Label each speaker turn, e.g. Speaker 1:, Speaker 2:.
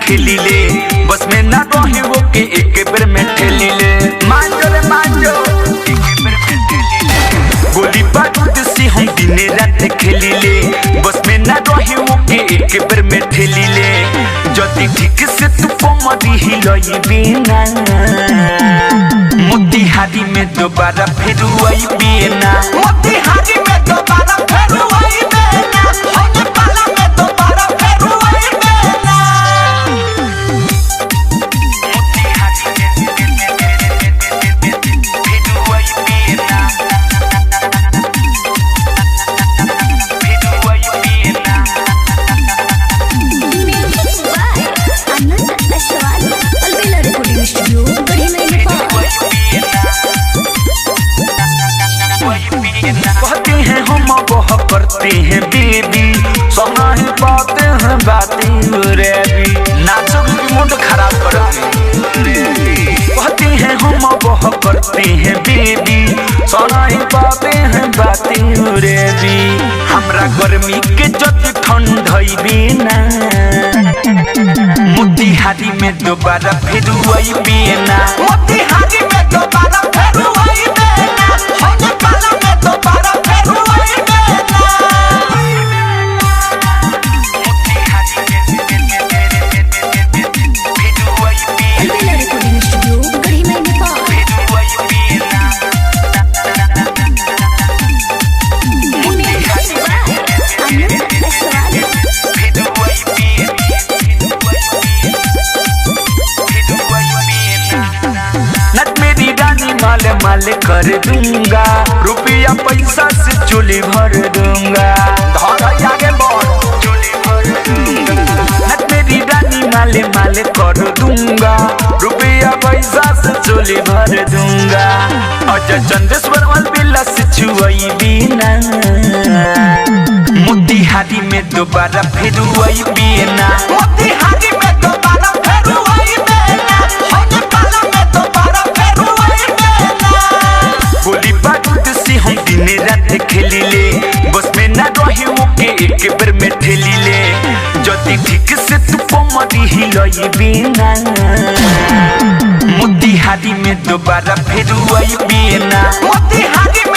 Speaker 1: खेली ले, बस में ना रहे वो के एक बेर में ठेली ले। मांजो रे मांजो एक बेर में ठेली ले, गोली बारूद से हम दिन रात खेली ले, बस में ना रहे वो के एक बेर में ठेली ले। जदी ठीक से तू कमरी हिलई बिना, मोतिहारी में दोबारा फिर आई बिना, मोतिहारी में दोबारा फिर आई बिना, होने पाला में दोबारा फिर आई बिना। मोतिहारी में फिर आई बिना, फिर आई बिना। कहते हैं हम वह करते हैं बेबी, सोना ही पाते हैं बातें रे भी, नाचो की मूड खराब करते हैं। कहते हैं हम वह करते हैं बेबी, सोना ही पाते हैं बातें रे भी। हमरा गर्मी के जब ठंडई बिना, मोतिहारी में दोबारा फिर आई बिना, मोतिहारी में दोबारा फिर आई बिना, होने पाला में दोबारा फिर आई बिना। माले माले कर दूंगा, रुपया पैसा से चोली भर दूंगा, आगे बढ़ चोली भर दूंगा। नट मेरी रानी माले माले कर दूंगा, रुपया पैसा से चोली भर दूंगा। अजय चंदेश्वर अलबेला से छुआई बिना, मोतिहारी में दोबारा फिर आई बिना, मोतिहारी में दोबारा फिर आई बिना, होने पाला में दोबारा फिर आई बिना। गोली बारूद से हम दिन रात खेली ले, बस में ना रहे वो के एक बेर में ठेली ले। जदी ठीक से तू कमरी हिलई बिना, मोतिहारी में दोबारा फिर आई बिना, मोतिहारी में